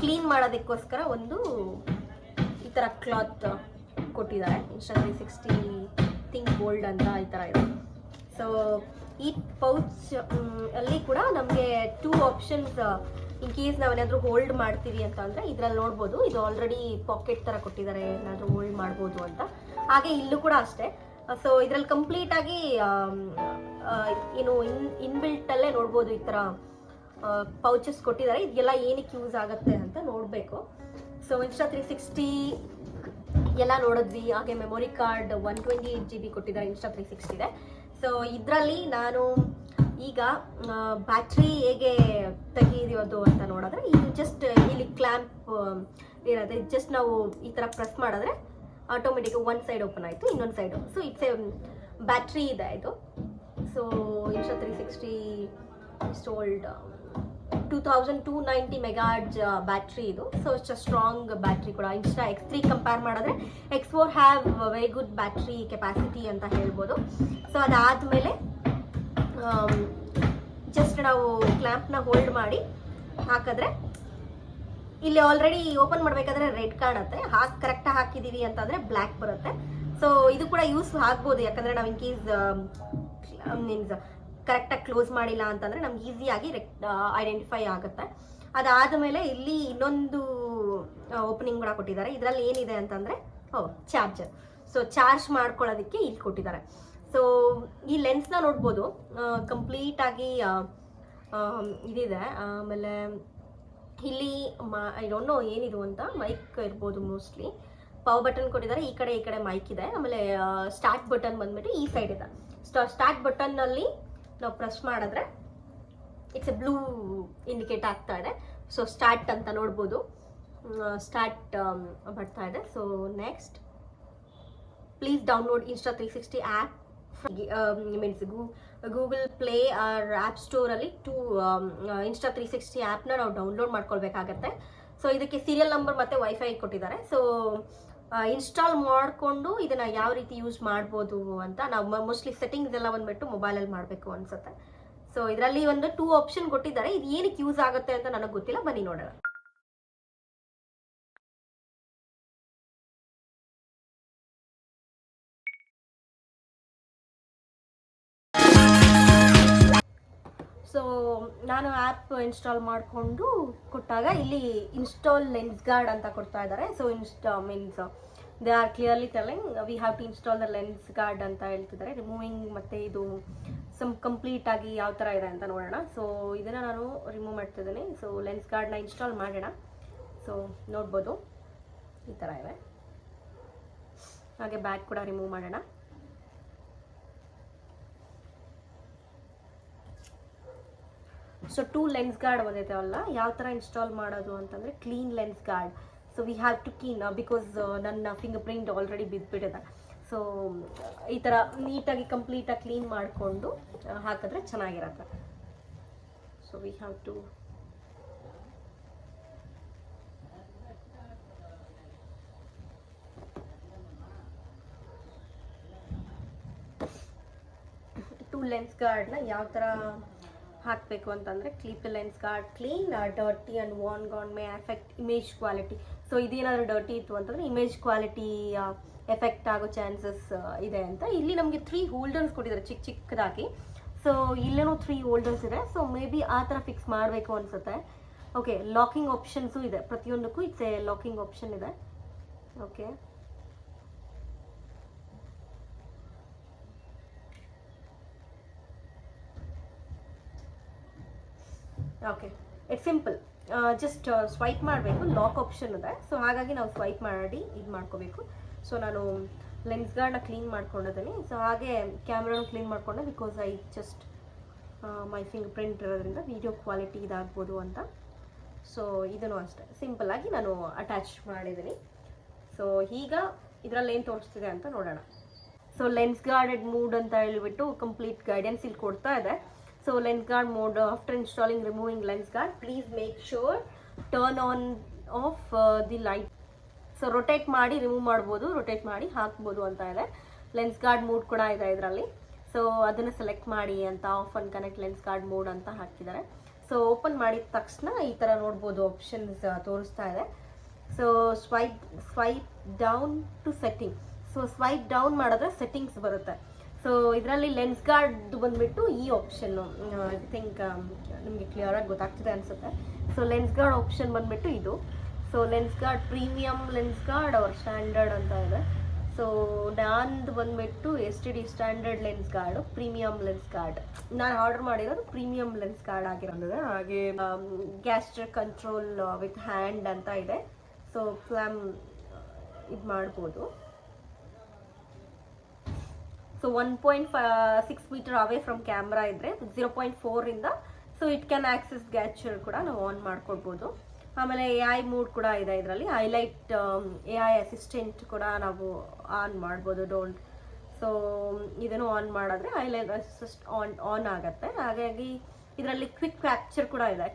ಕ್ಲೀನ್ ಮಾಡೋದಕ್ಕೋಸ್ಕರ ಒಂದು ಈ ಥರ ಕ್ಲಾತ್ ಕೊಟ್ಟಿದ್ದಾರೆ. Insta360 ಥಿಂಕ್ ಬೋಲ್ಡ್ ಅಂತ ಈ ಥರ ಇದೆ. ಸೊ ಈ ಪೌಚ್ ಅಲ್ಲಿ ಕೂಡ ನಮಗೆ 2 ಆಪ್ಷನ್ಸ್. ಇನ್ ಕೇಸ್ ನಾವೇನಾದರೂ ಹೋಲ್ಡ್ ಮಾಡ್ತೀವಿ ಅಂತ ಅಂದರೆ ಇದರಲ್ಲಿ ನೋಡ್ಬೋದು, ಇದು ಆಲ್ರೆಡಿ ಪಾಕೆಟ್ ಥರ ಕೊಟ್ಟಿದ್ದಾರೆ, ಏನಾದರೂ ಹೋಲ್ಡ್ ಮಾಡ್ಬೋದು ಅಂತ. ಹಾಗೆ ಇಲ್ಲೂ ಕೂಡ ಅಷ್ಟೇ. ಸೊ ಇದರಲ್ಲಿ ಕಂಪ್ಲೀಟಾಗಿ ಏನು ಇನ್ಬಿಲ್ಟಲ್ಲೇ ನೋಡ್ಬೋದು ಈ ಥರ ಪೌಚಸ್ ಕೊಟ್ಟಿದ್ದಾರೆ. ಇದೆಲ್ಲ ಏನಕ್ಕೆ ಯೂಸ್ ಆಗುತ್ತೆ ಅಂತ ನೋಡಬೇಕು. ಸೊ Insta360 ಎಲ್ಲ ನೋಡಿದ್ವಿ. ಹಾಗೆ ಮೆಮೊರಿ ಕಾರ್ಡ್ 128 GB ಕೊಟ್ಟಿದ್ದಾರೆ Insta360 ಇದೆ. ಸೊ ಇದರಲ್ಲಿ ನಾನು ಈಗ ಬ್ಯಾಟ್ರಿ ಹೇಗೆ ತೆಗೆಯೋದು ಅಂತ ನೋಡಿದ್ರೆ, ಇದು ಜಸ್ಟ್ ಇಲ್ಲಿ ಕ್ಲ್ಯಾಂಪ್ ಇರೋದು, ಜಸ್ಟ್ ನಾವು ಈ ಥರ ಪ್ರೆಸ್ ಮಾಡಿದ್ರೆ ಆಟೋಮೆಟಿಕ್ 1 ಸೈಡ್ ಓಪನ್ ಆಯಿತು, ಇನ್ನೊಂದು side. So it's a battery ಇದೆ ಇದು. So Insta360 installed 2290 megahertz battery ಇದು. So it's a strong battery ಕೂಡ. X3 ಕಂಪೇರ್ ಮಾಡಿದ್ರೆ X4 have very good battery capacity ಅಂತ ಹೇಳ್ಬೋದು. ಸೊ ಅದಾದಮೇಲೆ ಜಸ್ಟ್ ನಾವು ಕ್ಲ್ಯಾಂಪ್ನ ಹೋಲ್ಡ್ ಮಾಡಿ ಹಾಕಿದ್ರೆ ಇಲ್ಲಿ ಆಲ್ರೆಡಿ ಓಪನ್ ಮಾಡಬೇಕಾದ್ರೆ ರೆಡ್ ಕಾಣುತ್ತೆ. ಕರೆಕ್ಟಾಗಿ ಹಾಕಿದ್ದೀವಿ ಅಂತಂದರೆ ಬ್ಲ್ಯಾಕ್ ಬರುತ್ತೆ. ಸೊ ಇದು ಕೂಡ ಯೂಸ್ ಆಗ್ಬೋದು, ಯಾಕಂದರೆ ನಾವು ಇನ್ ಕೇಸ್ ಮೀನ್ಸ್ ಕರೆಕ್ಟಾಗಿ ಕ್ಲೋಸ್ ಮಾಡಿಲ್ಲ ಅಂತಂದರೆ ನಮ್ಗೆ ಈಸಿಯಾಗಿ ಐಡೆಂಟಿಫೈ ಆಗುತ್ತೆ. ಅದಾದಮೇಲೆ ಇಲ್ಲಿ ಇನ್ನೊಂದು ಓಪನಿಂಗ್ ಕೂಡ ಕೊಟ್ಟಿದ್ದಾರೆ. ಇದರಲ್ಲಿ ಏನಿದೆ ಅಂತಂದರೆ ಚಾರ್ಜರ್. ಸೊ ಚಾರ್ಜ್ ಮಾಡ್ಕೊಳ್ಳೋದಕ್ಕೆ ಇಲ್ಲಿ ಕೊಟ್ಟಿದ್ದಾರೆ. ಸೊ ಈ ಲೆನ್ಸ್ನ ನೋಡ್ಬೋದು, ಕಂಪ್ಲೀಟಾಗಿ ಇದಿದೆ. ಆಮೇಲೆ ಇಲ್ಲಿ ಐ ಡೋಂಟ್ ನೋ ಏನಿದು ಅಂತ, ಮೈಕ್ ಇರ್ಬೋದು ಮೋಸ್ಟ್ಲಿ. ಪವರ್ ಬಟನ್ ಕೊಟ್ಟಿದ್ದಾರೆ, ಈ ಕಡೆ ಮೈಕ್ ಇದೆ. ಆಮೇಲೆ ಸ್ಟಾರ್ಟ್ ಬಟನ್ ಬಂದ್ಬಿಟ್ಟು ಈ ಸೈಡ್ ಇದೆ. ಸ್ಟಾರ್ಟ್ ಬಟನ್ನಲ್ಲಿ ನಾವು ಪ್ರೆಸ್ ಮಾಡಿದ್ರೆ ಇಟ್ಸ್ ಎ ಬ್ಲೂ ಇಂಡಿಕೇಟ್ ಆಗ್ತಾ ಇದೆ. ಸೊ ಸ್ಟಾರ್ಟ್ ಅಂತ ನೋಡ್ಬೋದು, ಸ್ಟಾರ್ಟ್ ಬರ್ತಾ ಇದೆ. So next, please download Insta360 app. Means Google Play or app ಸ್ಟೋರಲ್ಲಿ Insta360 ಆ್ಯಪ್ನ ನಾವು ಡೌನ್ಲೋಡ್ ಮಾಡ್ಕೊಳ್ಬೇಕಾಗತ್ತೆ. ಸೊ ಇದಕ್ಕೆ ಸೀರಿಯಲ್ ನಂಬರ್ ಮತ್ತು ವೈಫೈ ಕೊಟ್ಟಿದ್ದಾರೆ. ಸೊ ಇನ್ಸ್ಟಾಲ್ ಮಾಡಿಕೊಂಡು ಇದನ್ನು ಯಾವ ರೀತಿ ಯೂಸ್ ಮಾಡ್ಬೋದು ಅಂತ ನಾವು ಮೋಸ್ಟ್ಲಿ ಸೆಟ್ಟಿಂಗ್ಸ್ ಎಲ್ಲ ಬಂದ್ಬಿಟ್ಟು ಮೊಬೈಲಲ್ಲಿ ಮಾಡಬೇಕು ಅನ್ಸುತ್ತೆ. ಸೊ ಇದರಲ್ಲಿ ಒಂದು 2 ಆಪ್ಷನ್ ಕೊಟ್ಟಿದ್ದಾರೆ. ಇದು ಏನಕ್ಕೆ ಯೂಸ್ ಆಗುತ್ತೆ ಅಂತ ನನಗೆ ಗೊತ್ತಿಲ್ಲ, ಬನ್ನಿ ನೋಡೋಣ. ಸೊ ನಾನು ಆ್ಯಪ್ ಇನ್ಸ್ಟಾಲ್ ಮಾಡಿಕೊಂಡು ಕೊಟ್ಟಾಗ ಇಲ್ಲಿ ಇನ್ಸ್ಟಾಲ್ ಲೆನ್ಸ್ ಗಾರ್ಡ್ ಅಂತ ಕೊಡ್ತಾ ಇದ್ದಾರೆ. So means they are clearly telling we have to install the lens guard ಅಂತ ಹೇಳ್ತಿದ್ದಾರೆ. ರಿಮೂವಿಂಗ್ ಮತ್ತು ಇದು ಕಂಪ್ಲೀಟಾಗಿ ಯಾವ ಥರ ಇದೆ ಅಂತ ನೋಡೋಣ. ಸೊ ಇದನ್ನು ನಾನು ರಿಮೂವ್ ಮಾಡ್ತಿದ್ದೀನಿ. ಸೊ ಲೆನ್ಸ್ ಗಾರ್ಡ್ನ ಇನ್ಸ್ಟಾಲ್ ಮಾಡೋಣ. ಸೊ ನೋಡ್ಬೋದು ಈ ಥರ ಇದೆ. ಹಾಗೆ ಬ್ಯಾಗ್ ಕೂಡ ರಿಮೂವ್ ಮಾಡೋಣ. ಸೊ 2 ಲೆನ್ಸ್ ಗಾರ್ಡ್ ಬಂದೈತೆವಲ್ಲ, ಯಾವ ಥರ ಇನ್ಸ್ಟಾಲ್ ಮಾಡೋದು ಅಂತಂದರೆ clean lens guard. So we have to clean because ನನ್ನ ಫಿಂಗರ್ ಪ್ರಿಂಟ್ ಆಲ್ರೆಡಿ ಬಿದ್ದುಬಿಟ್ಟಿದೆ. ಸೊ ಈ ಥರ ನೀಟಾಗಿ ಕಂಪ್ಲೀಟಾಗಿ ಕ್ಲೀನ್ ಮಾಡಿಕೊಂಡು ಹಾಕಿದ್ರೆ ಚೆನ್ನಾಗಿರುತ್ತೆ. So we have to lens ಗಾರ್ಡ್ನ ಯಾವ ಥರ ಹಾಕಬೇಕು ಅಂತಂದರೆ, keep lens guard clean dirty and worn gone may affect image quality. So ಇದೇನಾದರೂ ಡರ್ಟಿ ಇತ್ತು ಅಂತಂದರೆ ಇಮೇಜ್ ಕ್ವಾಲಿಟಿ ಎಫೆಕ್ಟ್ ಆಗೋ ಚಾನ್ಸಸ್ ಇದೆ ಅಂತ. ಇಲ್ಲಿ ನಮಗೆ 3 ಹೋಲ್ಡರ್ಸ್ ಕೊಟ್ಟಿದ್ದಾರೆ ಚಿಕ್ಕ ಚಿಕ್ಕದಾಗಿ. ಸೊ ಇಲ್ಲೇನೋ 3 ಹೋಲ್ಡರ್ಸ್ ಇದೆ. ಸೊ ಮೇ ಬಿ ಆ ಥರ ಫಿಕ್ಸ್ ಮಾಡಬೇಕು ಅನಿಸುತ್ತೆ. ಓಕೆ, ಲಾಕಿಂಗ್ ಆಪ್ಷನ್ಸು ಇದೆ ಪ್ರತಿಯೊಂದಕ್ಕೂ. ಇಟ್ಸ್ ಎ ಲಾಕಿಂಗ್ ಆಪ್ಷನ್ ಇದೆ. Okay, okay, it's simple. Just swipe ಮಾಡಬೇಕು, ಲಾಕ್ ಆಪ್ಷನ್ ಇದೆ. ಸೊ ಹಾಗಾಗಿ ನಾವು ಸ್ವೈಪ್ ಮಾಡಿ ಇದು ಮಾಡ್ಕೋಬೇಕು. ಸೊ ನಾನು ಲೆನ್ಸ್ ಗಾರ್ಡ್ನ ಕ್ಲೀನ್ ಮಾಡ್ಕೊಂಡಿದ್ದೀನಿ. ಸೊ ಹಾಗೆ ಕ್ಯಾಮ್ರಾನು ಕ್ಲೀನ್ ಮಾಡ್ಕೊಂಡೆ because I just my finger print ಇರೋದ್ರಿಂದ ವಿಡಿಯೋ ಕ್ವಾಲಿಟಿ ಇದಾಗ್ಬೋದು ಅಂತ. ಸೊ ಇದನ್ನು ಅಷ್ಟೇ ಸಿಂಪಲ್ಲಾಗಿ ನಾನು ಅಟ್ಯಾಚ್ ಮಾಡಿದ್ದೀನಿ. ಸೊ ಈಗ ಇದರಲ್ಲಿ ಏನು ತೋರಿಸ್ತಿದೆ ಅಂತ ನೋಡೋಣ. ಸೊ ಲೆನ್ಸ್ ಗಾರ್ಡೆಡ್ ಮೂಡ್ ಅಂತ ಹೇಳಿಬಿಟ್ಟು ಕಂಪ್ಲೀಟ್ ಗೈಡೆನ್ಸ್ ಇಲ್ಲಿ ಕೊಡ್ತಾ ಇದೆ. So lens guard mode, after installing removing lens guard, please make sure turn on off the light. So rotate ಮಾಡಿ ರಿಮೂವ್ ಮಾಡ್ಬೋದು, ರೊಟೇಟ್ ಮಾಡಿ ಹಾಕ್ಬೋದು ಅಂತ ಇದೆ. ಲೆನ್ಸ್ ಗಾರ್ಡ್ ಮೋಡ್ ಕೂಡ ಇದೆ ಇದರಲ್ಲಿ. ಸೊ ಅದನ್ನು ಸೆಲೆಕ್ಟ್ ಮಾಡಿ ಅಂತ off and connect lens guard mode ಅಂತ ಹಾಕಿದ್ದಾರೆ. ಸೊ ಓಪನ್ ಮಾಡಿದ ತಕ್ಷಣ ಈ ಥರ ನೋಡ್ಬೋದು, ಆಪ್ಷನ್ಸ್ ತೋರಿಸ್ತಾ ಇದೆ. So swipe down to setting. So swipe down ಮಾಡಿದ್ರೆ ಸೆಟ್ಟಿಂಗ್ಸ್ ಬರುತ್ತೆ. ಸೊ ಇದರಲ್ಲಿ ಲೆನ್ಸ್ ಗಾರ್ಡ್ ಬಂದುಬಿಟ್ಟು ಈ ಆಪ್ಷನ್ನು, ಐ ಥಿಂಕ್ ನಿಮಗೆ ಕ್ಲಿಯರಾಗಿ ಗೊತ್ತಾಗ್ತಿದೆ ಅನಿಸುತ್ತೆ. ಸೊ ಲೆನ್ಸ್ ಗಾರ್ಡ್ ಆಪ್ಷನ್ ಬಂದುಬಿಟ್ಟು ಇದು. So lens guard premium lens guard ಅವ್ರ ಸ್ಟ್ಯಾಂಡರ್ಡ್ ಅಂತ ಇದೆ. ಸೊ ನಂದು ಬಂದುಬಿಟ್ಟು STD standard lens guard, premium lens guard. ನಾನು ಆರ್ಡರ್ ಮಾಡಿರೋದು ಪ್ರೀಮಿಯಮ್ ಲೆನ್ಸ್ ಗಾರ್ಡ್ ಆಗಿರೋದು. ಹಾಗೆ ಗ್ಯಾಸ್ಟ್ರಿಕ್ ಕಂಟ್ರೋಲ್ ವಿತ್ ಹ್ಯಾಂಡ್ ಅಂತ ಇದೆ. ಸೊ ಫ್ಲಾಮ್ ಇದು ಮಾಡ್ಬೋದು. So 1.6 metre away from camera ಇದ್ದರೆ 0.4 so it can access gesture ಕೂಡ ನಾವು ಆನ್ ಮಾಡ್ಕೊಳ್ಬೋದು. ಆಮೇಲೆ AI ಮೂಡ್ ಕೂಡ ಇದೆ ಇದರಲ್ಲಿ. ಹೈಲೈಟ್ AI ಅಸಿಸ್ಟೆಂಟ್ ಕೂಡ ನಾವು ಆನ್ ಮಾಡ್ಬೋದು. ಸೊ ಇದನ್ನು ಆನ್ ಮಾಡಿದ್ರೆ ಹೈಲೈಟ್ ಅಸಿಸ್ಟ್ ಆನ್ ಆಗುತ್ತೆ. ಹಾಗಾಗಿ ಇದರಲ್ಲಿ ಕ್ವಿಕ್ ಕ್ಯಾಪ್ಚರ್ ಕೂಡ ಇದೆ.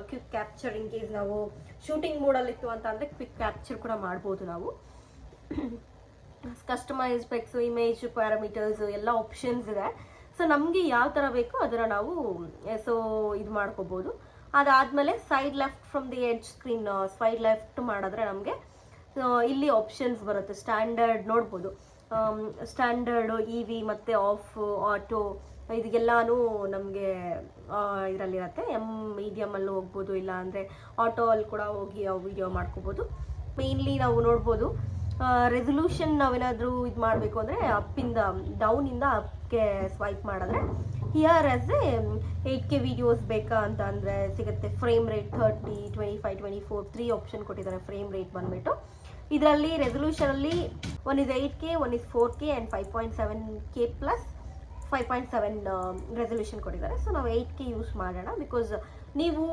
ಕ್ವಿಕ್ ಕ್ಯಾಪ್ಚರ್ ಇನ್ ಕೇಸ್ ನಾವು ಶೂಟಿಂಗ್ ಮೂಡಲ್ಲಿತ್ತು ಅಂತ ಅಂದರೆ ಕ್ವಿಕ್ ಕ್ಯಾಪ್ಚರ್ ಕೂಡ ಮಾಡ್ಬೋದು ನಾವು. ಕಸ್ಟಮೈಸ್ ಸ್ಪೆಕ್ಸು, ಇಮೇಜ್ ಪ್ಯಾರಾಮೀಟರ್ಸ್ ಎಲ್ಲ ಆಪ್ಷನ್ಸ್ ಇದೆ. ಸೊ ನಮಗೆ ಯಾವ ಥರ ಬೇಕೋ ಅದನ್ನು ನಾವು ಇದು ಮಾಡ್ಕೋಬೋದು. ಅದಾದಮೇಲೆ side left from the edge screen side left ಮಾಡಿದ್ರೆ ನಮಗೆ ಇಲ್ಲಿ ಆಪ್ಷನ್ಸ್ ಬರುತ್ತೆ. ಸ್ಟ್ಯಾಂಡರ್ಡ್ ನೋಡ್ಬೋದು, ಸ್ಟ್ಯಾಂಡರ್ಡು, EV ಮತ್ತು ಆಫ್, ಆಟೋ, ಇದೆಲ್ಲನೂ ನಮಗೆ ಇದರಲ್ಲಿರುತ್ತೆ. ಮೀಡಿಯಮಲ್ಲಿ ಹೋಗ್ಬೋದು, ಇಲ್ಲ ಅಂದರೆ ಆಟೋ ಅಲ್ಲಿ ಕೂಡ ಹೋಗಿ ವಿಡಿಯೋ ಮಾಡ್ಕೋಬೋದು. ಮೇನ್ಲಿ ನಾವು ನೋಡ್ಬೋದು ರೆಸೊಲ್ಯೂಷನ್ ನಾವೇನಾದರೂ ಇದು ಮಾಡಬೇಕು ಅಂದರೆ ಅಪ್ಪಿಂದ ಡೌನಿಂದ ಅಪ್ಗೆ ಸ್ವೈಪ್ ಮಾಡಿದ್ರೆ here as a 8K videos ಬೇಕಾ ಅಂತ ಅಂದರೆ ಸಿಗುತ್ತೆ. ಫ್ರೇಮ್ ರೇಟ್ 30, 25, 24 3 ಆಪ್ಷನ್ ಕೊಟ್ಟಿದ್ದಾರೆ. ಫ್ರೇಮ್ ರೇಟ್ ಬಂದುಬಿಟ್ಟು ಇದರಲ್ಲಿ ರೆಸೊಲ್ಯೂಷನಲ್ಲಿ one is 8K, one is 4K and 5.7K plus 5.7 resolution ಕೊಟ್ಟಿದ್ದಾರೆ. ಸೊ ನಾವು 8K ಯೂಸ್ ಮಾಡೋಣ. ಬಿಕಾಸ್ ನೀವು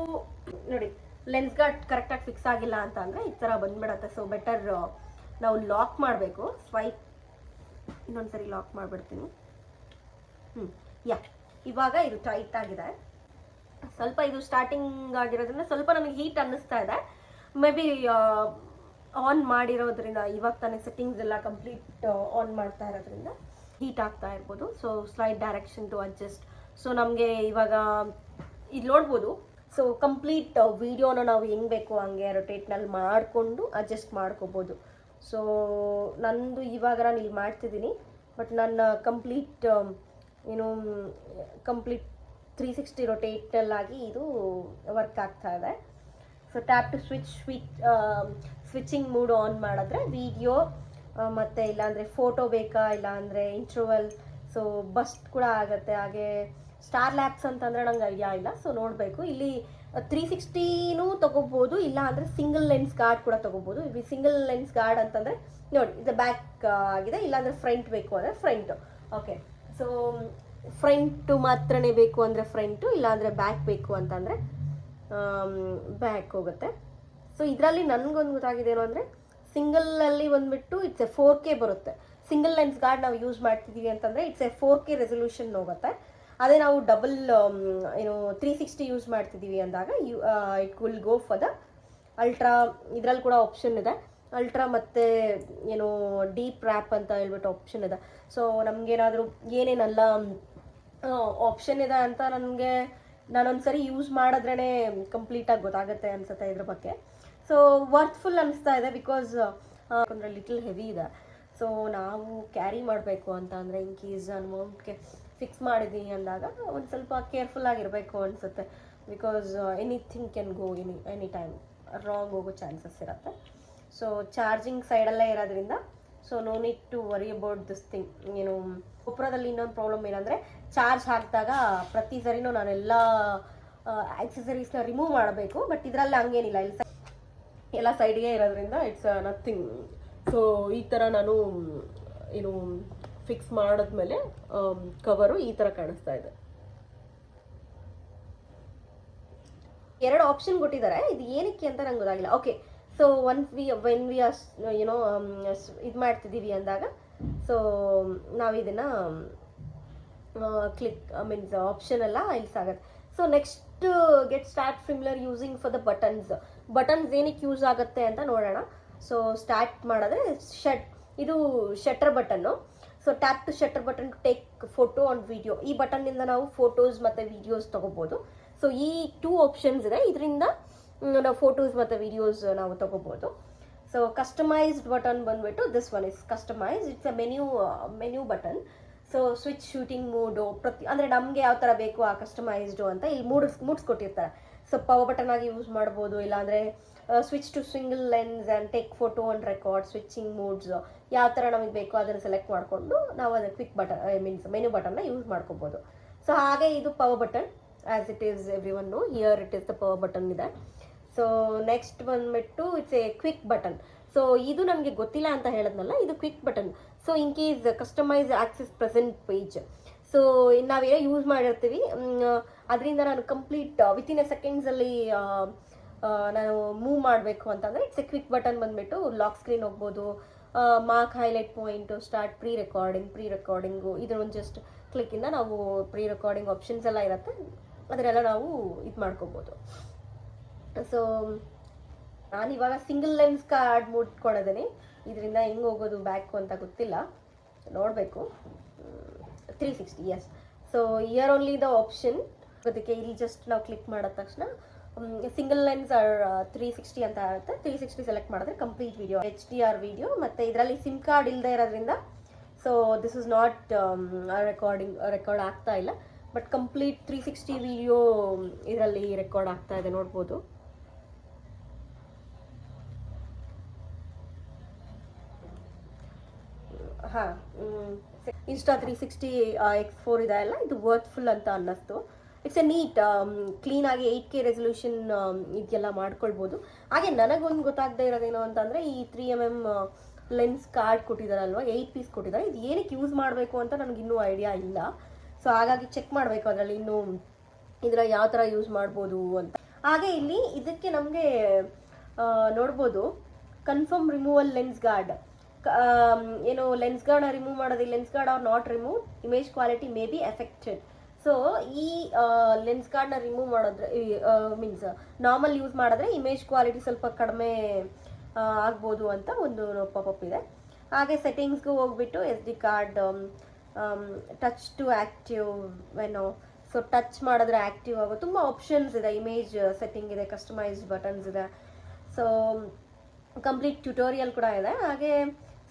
ನೋಡಿ ಲೆನ್ಸ್ ಗಾರ್ಡ್ ಕರೆಕ್ಟಾಗಿ ಫಿಕ್ಸ್ ಆಗಿಲ್ಲ ಅಂತ ಅಂದರೆ ಈ ಥರ ಬಂದ್ಬಿಡತ್ತೆ. ಸೊ ಬೆಟರ್ ನಾವು ಲಾಕ್ ಮಾಡಬೇಕು. ಸ್ವೈಪ್ ಇನ್ನೊಂದ್ಸರಿ ಲಾಕ್ ಮಾಡಿಬಿಡ್ತೀನಿ. ಇವಾಗ ಇದು ಟೈಟ್ ಆಗಿದೆ. ಸ್ವಲ್ಪ ಇದು ಸ್ಟಾರ್ಟಿಂಗ್ ಆಗಿರೋದ್ರಿಂದ ಸ್ವಲ್ಪ ನನಗೆ ಹೀಟ್ ಅನ್ನಿಸ್ತಾ ಇದೆ. ಮೇ ಬಿ ಆನ್ ಮಾಡಿರೋದ್ರಿಂದ, ಇವಾಗ ತಾನೇ ಸೆಟ್ಟಿಂಗ್ಸ್ ಎಲ್ಲ ಕಂಪ್ಲೀಟ್ ಆನ್ ಮಾಡ್ತಾ ಇರೋದ್ರಿಂದ ಹೀಟ್ ಆಗ್ತಾ ಇರ್ಬೋದು. So slide direction to adjust. So ನಮಗೆ ಇವಾಗ ಇದು ನೋಡ್ಬೋದು. ಸೊ ಕಂಪ್ಲೀಟ್ ವಿಡಿಯೋನ ನಾವು ಹೆಂಗೆ ಬೇಕು ಹಂಗೆ ರೊಟೇಟ್ನಲ್ಲಿ ಮಾಡಿಕೊಂಡು ಅಡ್ಜಸ್ಟ್ ಮಾಡ್ಕೋಬೋದು. ಸೊ ನಂದು ಇವಾಗ ನಾನು ಇಲ್ಲಿ ಮಾಡ್ತಿದ್ದೀನಿ, ಬಟ್ ನನ್ನ ಕಂಪ್ಲೀಟ್ 360 ರೊಟೇಟಲ್ಲಾಗಿ ಇದು ವರ್ಕ್ ಆಗ್ತಾ ಇದೆ. So tap to switching mode on ಮಾಡಿದ್ರೆ ವಿಡಿಯೋ ಮತ್ತು ಇಲ್ಲಾಂದರೆ ಫೋಟೋ ಬೇಕಾ, ಇಲ್ಲಾಂದರೆ ಇಂಟ್ರವಲ್, ಸೊ ಬಸ್ಟ್ ಕೂಡ ಆಗುತ್ತೆ. ಹಾಗೆ ಸ್ಟಾರ್ ಲ್ಯಾಪ್ಸ್ ಅಂತಂದರೆ ನಂಗೆ ಐಡಿಯಾ ಇಲ್ಲ. ಸೊ ನೋಡಬೇಕು. ಇಲ್ಲಿ 360ನೂ ತೊಗೋಬೋದು, ಇಲ್ಲ ಅಂದರೆ ಸಿಂಗಲ್ ಲೆನ್ಸ್ ಗಾರ್ಡ್ ಕೂಡ ತೊಗೋಬೋದು. ಇಲ್ಲಿ ಸಿಂಗಲ್ ಲೆನ್ಸ್ ಗಾರ್ಡ್ ಅಂತಂದರೆ ನೋಡಿ ಇದು ಬ್ಯಾಕ್ ಆಗಿದೆ, ಇಲ್ಲಾಂದರೆ ಫ್ರಂಟ್ ಬೇಕು ಅಂದರೆ ಫ್ರಂಟು. ಓಕೆ, ಸೊ ಫ್ರಂಟು ಮಾತ್ರನೇ ಬೇಕು ಅಂದರೆ ಫ್ರಂಟು, ಇಲ್ಲಾಂದರೆ ಬ್ಯಾಕ್ ಬೇಕು ಅಂತಂದರೆ ಬ್ಯಾಕ್ ಹೋಗುತ್ತೆ. ಸೊ ಇದರಲ್ಲಿ ನನಗೊಂದು ಗೊತ್ತಾಗಿದೆ ಏನು ಅಂದರೆ, ಸಿಂಗಲಲ್ಲಿ ಬಂದುಬಿಟ್ಟು ಇಟ್ಸ್ ಎ 4K ಬರುತ್ತೆ. ಸಿಂಗಲ್ ಲೆನ್ಸ್ ಗಾರ್ಡ್ ನಾವು ಯೂಸ್ ಮಾಡ್ತಿದ್ದೀವಿ ಅಂತಂದರೆ ಇಟ್ಸ್ ಎ 4K ರೆಸೊಲ್ಯೂಷನ್ ಹೋಗುತ್ತೆ. ಅದೇ ನಾವು ಡಬಲ್ 360 ಯೂಸ್ ಮಾಡ್ತಿದ್ದೀವಿ ಅಂದಾಗ it will go for the ultra. ಇದರಲ್ಲಿ ಕೂಡ ಆಪ್ಷನ್ ಇದೆ ಅಲ್ಟ್ರಾ ಮತ್ತು ಡೀಪ್ ರ್ಯಾಪ್ ಅಂತ ಹೇಳ್ಬಿಟ್ಟು ಆಪ್ಷನ್ ಇದೆ. ಸೊ ನಮಗೇನಾದರೂ ಏನೇನೆಲ್ಲ ಆಪ್ಷನ್ ಇದೆ ಅಂತ ನಾನೊಂದ್ಸರಿ ಯೂಸ್ ಮಾಡಿದ್ರೇ ಕಂಪ್ಲೀಟಾಗಿ ಗೊತ್ತಾಗುತ್ತೆ ಅನ್ಸುತ್ತೆ ಇದ್ರ ಬಗ್ಗೆ. ಸೊ ವರ್ತ್ಫುಲ್ ಅನಿಸ್ತಾ ಇದೆ, ಬಿಕಾಸ್ ಯಾಕಂದರೆ ಲಿಟಲ್ ಹೆವಿ ಇದೆ. ಸೊ ನಾವು ಕ್ಯಾರಿ ಮಾಡಬೇಕು ಅಂತ ಅಂದರೆ ಇನ್ ಕೇಸ್ ಅಮೌಂಟ್ಗೆ ಫಿಕ್ಸ್ ಮಾಡಿದ್ದೀನಿ ಅಂದಾಗ ಒಂದು ಸ್ವಲ್ಪ ಕೇರ್ಫುಲ್ ಆಗಿರಬೇಕು ಅನಿಸುತ್ತೆ. Because anything can go any time wrong ಹೋಗೋ ಚಾನ್ಸಸ್ ಇರುತ್ತೆ. ಸೊ ಚಾರ್ಜಿಂಗ್ ಸೈಡಲ್ಲೇ ಇರೋದ್ರಿಂದ so no need to worry about this thing. ಕೊಪ್ಪರದಲ್ಲಿ ಇನ್ನೊಂದು ಪ್ರಾಬ್ಲಮ್ ಏನಂದರೆ, ಚಾರ್ಜ್ ಹಾಕಿದಾಗ ಪ್ರತಿ ಸರಿನೂ ನಾನೆಲ್ಲ ಆಕ್ಸೆಸರೀಸ್ನ ರಿಮೂವ್ ಮಾಡಬೇಕು. ಬಟ್ ಇದರಲ್ಲಿ ಹಂಗೇನಿಲ್ಲ, ಎಲ್ಲ ಸೈಡ್ಗೆ ಇರೋದ್ರಿಂದ ಇಟ್ಸ್ ನಥಿಂಗ್. ಸೊ ಈ ಥರ ನಾನು ಫಿಕ್ಸ್ ಮಾಡಿದ್ಮೇಲೆ ಕವರು ಈ ಥರ ಕಾಣಿಸ್ತಾ ಇದೆ. 2 ಆಪ್ಷನ್ ಕೊಟ್ಟಿದ್ದಾರೆ, ಇದು ಏನಕ್ಕೆ ಅಂತ ನಂಗೆ ಗೊತ್ತಾಗಿಲ್ಲ. ಓಕೆ, ಸೊ ವೆನ್ ವಿ ಇದು ಮಾಡ್ತಿದ್ದೀವಿ ಅಂದಾಗ ಸೊ ನಾವು ಇದನ್ನು ಕ್ಲಿಕ್ ಮೀನ್ಸ್ ಆಪ್ಷನ್ ಎಲ್ಲ ಇಲ್ಸ್ ಆಗುತ್ತೆ. So next get start similar using for the buttons ಏನಕ್ಕೆ ಯೂಸ್ ಆಗುತ್ತೆ ಅಂತ ನೋಡೋಣ. ಸೊ ಸ್ಟಾರ್ಟ್ ಮಾಡಿದ್ರೆ ಇದು shutter button. So tap to shutter button to take photo on video. ಈ ಬಟನ್ನಿಂದ ನಾವು ಫೋಟೋಸ್ ಮತ್ತು ವಿಡಿಯೋಸ್ ತೊಗೋಬೋದು. ಸೊ ಈ 2 ಆಪ್ಷನ್ಸ್ ಇದೆ, ಇದರಿಂದ ನಾವು ಫೋಟೋಸ್ ಮತ್ತು ವಿಡಿಯೋಸ್ ನಾವು ತೊಗೋಬೋದು. ಸೊ ಕಸ್ಟಮೈಸ್ಡ್ ಬಟನ್ ಬಂದುಬಿಟ್ಟು this one is customise. It's a menu button. So switch shooting mode ಅಂದರೆ ನಮಗೆ ಯಾವ ಥರ ಬೇಕು ಆ ಕಸ್ಟಮೈಸ್ಡು ಅಂತ ಇಲ್ಲಿ ಮೂಡ್ಸ್ ಕೊಟ್ಟಿರ್ತಾರೆ. ಸೊ ಪವರ್ ಬಟನ್ ಆಗಿ ಯೂಸ್ ಮಾಡ್ಬೋದು, ಇಲ್ಲಾಂದರೆ switch to single lens and take photo and record, switching modes ಯಾವ ಥರ ನಮಗೆ ಬೇಕೋ ಅದನ್ನು ಸೆಲೆಕ್ಟ್ ಮಾಡಿಕೊಂಡು ನಾವು ಅದನ್ನು ಕ್ವಿಕ್ ಬಟನ್ ಮೀನ್ಸ್ ಮೆನು ಬಟನ್ನ ಯೂಸ್ ಮಾಡ್ಕೋಬೋದು. ಸೊ ಹಾಗೆ ಇದು power button as it is every one know here it is the power button ಇದೆ. ಸೊ ನೆಕ್ಸ್ಟ್ ಬಂದುಬಿಟ್ಟು it's a quick button. So ಇದು ನಮಗೆ ಗೊತ್ತಿಲ್ಲ ಅಂತ ಹೇಳಿದ್ನಲ್ಲ, ಇದು quick button. So in case customise access present page. So ನಾವೇನೋ use ಮಾಡಿರ್ತೀವಿ, ಅದರಿಂದ ನಾನು ಕಂಪ್ಲೀಟ್ ವಿತಿನ್ ಎ ಸೆಕೆಂಡ್ಸಲ್ಲಿ ನಾನು ಮೂವ್ ಮಾಡಬೇಕು ಅಂತಂದರೆ ಇಟ್ಸ್ ಎ ಕ್ವಿಕ್ ಬಟನ್ ಬಂದುಬಿಟ್ಟು ಲಾಕ್ ಸ್ಕ್ರೀನ್ ಹೋಗ್ಬೋದು, mark highlight point, start pre recording ಇದನ್ನೊಂದು ಜಸ್ಟ್ ಕ್ಲಿಕ್ಕಿಂದ ನಾವು ಪ್ರೀ ರೆಕಾರ್ಡಿಂಗ್ ಆಪ್ಷನ್ಸ್ ಎಲ್ಲ ಇರುತ್ತೆ, ಅದನ್ನೆಲ್ಲ ನಾವು ಇದು ಮಾಡ್ಕೋಬೋದು. ಸೊ ನಾನಿವಾಗ ಸಿಂಗಲ್ ಲೆನ್ಸ್ ಕಾರ್ಡ್ ಮುಟ್ಕೊಂಡಿದ್ದೀನಿ, ಇದರಿಂದ ಹೆಂಗೆ ಹೋಗೋದು ಬ್ಯಾಕು ಅಂತ ಗೊತ್ತಿಲ್ಲ, ನೋಡಬೇಕು. 360 ಎಸ್. So here only the option. ಅದಕ್ಕೆ ಇಲ್ಲಿ ಜಸ್ಟ್ ನಾವು ಕ್ಲಿಕ್ ಮಾಡಿದ ತಕ್ಷಣ ಸಿಂಗಲ್ ಲೆನ್ಸ್ 360 ಅಂತ ಆಗುತ್ತೆ. 360 ಸೆಲೆಕ್ಟ್ ಮಾಡಿದ್ರೆ ಕಂಪ್ಲೀಟ್ ವಿಡಿಯೋ HDR ವಿಡಿಯೋ. ಮತ್ತು ಇದರಲ್ಲಿ ಸಿಮ್ ಕಾರ್ಡ್ ಇಲ್ಲದೆ ಇರೋದ್ರಿಂದ so this is not record ಆಗ್ತಾ ಇಲ್ಲ. ಬಟ್ ಕಂಪ್ಲೀಟ್ 360 ವಿಡಿಯೋ ಇದರಲ್ಲಿ ರೆಕಾರ್ಡ್ ಆಗ್ತಾ ಇದೆ, ನೋಡ್ಬೋದು. ಹಾಂ, ಇನ್ಸ್ಟಾ 360 X4 ಇದೆ ಅಲ್ಲ, ಇದು ವರ್ತ್ಫುಲ್ ಅಂತ ಅನ್ನಿಸ್ತು. ಇಟ್ಸ್ ಎ ನೀಟ್ ಕ್ಲೀನಾಗಿ 8K ರೆಸೊಲ್ಯೂಷನ್ ಇದೆಲ್ಲ ಮಾಡ್ಕೊಳ್ಬೋದು. ಹಾಗೆ ನನಗೊಂದು ಗೊತ್ತಾಗದೇ ಇರೋದೇನು ಅಂತಂದರೆ, ಈ 3mm ಲೆನ್ಸ್ ಕಾರ್ಡ್ ಕೊಟ್ಟಿದ್ದಾರಲ್ವ, 8 ಪೀಸ್ ಕೊಟ್ಟಿದ್ದಾರೆ, ಇದು ಏನಕ್ಕೆ ಯೂಸ್ ಮಾಡಬೇಕು ಅಂತ ನನಗಿನ್ನೂ ಐಡಿಯಾ ಇಲ್ಲ. ಸೊ ಹಾಗಾಗಿ ಚೆಕ್ ಮಾಡಬೇಕು ಅದರಲ್ಲಿ ಇನ್ನೂ ಇದರ ಯಾವ ಥರ ಯೂಸ್ ಮಾಡ್ಬೋದು ಅಂತ. ಹಾಗೆ ಇಲ್ಲಿ ಇದಕ್ಕೆ ನಮಗೆ ನೋಡ್ಬೋದು confirm removal lens guard. Lens ಗಾರ್ಡ್ನ ರಿಮೂವ್ ಮಾಡೋದು, lens guard are not remove, image quality may be affected. So ಈ ಲೆನ್ಸ್ ಕಾರ್ಡ್ನ ರಿಮೂವ್ ಮಾಡಿದ್ರೆ ಮೀನ್ಸ್ ನಾರ್ಮಲ್ ಯೂಸ್ ಮಾಡಿದ್ರೆ ಇಮೇಜ್ ಕ್ವಾಲಿಟಿ ಸ್ವಲ್ಪ ಕಡಿಮೆ ಆಗ್ಬೋದು ಅಂತ ಒಂದು ಪಾಪಪ್ ಇದೆ. ಹಾಗೆ ಸೆಟ್ಟಿಂಗ್ಸ್ಗೂ ಹೋಗ್ಬಿಟ್ಟು SD card touch to active so touch ಮಾಡಿದ್ರೆ ಆ್ಯಕ್ಟಿವ್ ಆಗೋ ತುಂಬ ಆಪ್ಷನ್ಸ್ ಇದೆ. ಇಮೇಜ್ ಸೆಟ್ಟಿಂಗ್ ಇದೆ, ಕಸ್ಟಮೈಸ್ಡ್ ಬಟನ್ಸ್ ಇದೆ. ಸೊ ಕಂಪ್ಲೀಟ್ ಟ್ಯುಟೋರಿಯಲ್ ಕೂಡ ಇದೆ. ಹಾಗೆ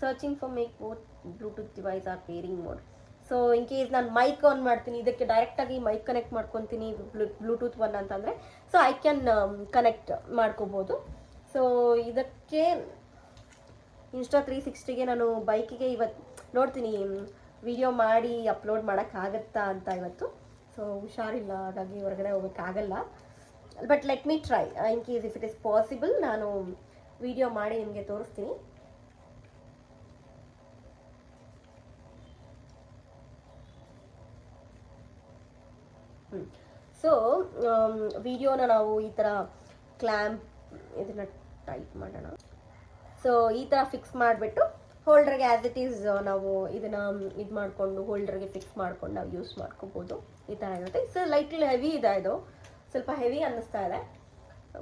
searching for make both Bluetooth device are pairing mode. So in case ನಾನು ಮೈಕ್ ಆನ್ ಮಾಡ್ತೀನಿ, ಇದಕ್ಕೆ ಡೈರೆಕ್ಟಾಗಿ ಮೈಕ್ ಕನೆಕ್ಟ್ ಮಾಡ್ಕೊತೀನಿ ಬ್ಲೂಟೂತ್ 1 ಅಂತಂದರೆ, ಸೊ ಐ ಕ್ಯಾನ್ ಕನೆಕ್ಟ್ ಮಾಡ್ಕೋಬೋದು. ಸೊ ಇದಕ್ಕೆ ಇನ್ಸ್ಟಾ 360ಗೆ ನಾನು ಬೈಕಿಗೆ ಇವತ್ತು ನೋಡ್ತೀನಿ ವಿಡಿಯೋ ಮಾಡಿ ಅಪ್ಲೋಡ್ ಮಾಡೋಕ್ಕಾಗತ್ತಾ ಅಂತ ಇವತ್ತು. ಸೊ ಹುಷಾರಿಲ್ಲ, ಹಾಗಾಗಿ ಹೊರಗಡೆ ಹೋಗೋಕ್ಕಾಗಲ್ಲ. But let me try. In case if it is possible ನಾನು ವಿಡಿಯೋ ಮಾಡಿ ನಿಮಗೆ ತೋರಿಸ್ತೀನಿ. ಸೊ ವಿಡಿಯೋನ ನಾವು ಈ ಥರ ಕ್ಲ್ಯಾಂಪ್ ಇದನ್ನು ಟೈಪ್ ಮಾಡೋಣ. ಸೊ ಈ ಥರ ಫಿಕ್ಸ್ ಮಾಡಿಬಿಟ್ಟು ಹೋಲ್ಡರ್ಗೆ ಆ್ಯಸ್ ಇಟ್ ಈಸ್ ನಾವು ಇದನ್ನು ಇದು ಮಾಡಿಕೊಂಡು ಹೋಲ್ಡರ್ಗೆ ಫಿಕ್ಸ್ ಮಾಡ್ಕೊಂಡು ನಾವು ಯೂಸ್ ಮಾಡ್ಕೋಬೋದು. ಈ ಥರ ಇರುತ್ತೆ. ಸೊ ಲೈಟ್ಲಿ ಹೆವಿ ಇದೆ, ಇದು ಸ್ವಲ್ಪ ಹೆವಿ ಅನ್ನಿಸ್ತಾ ಇದೆ,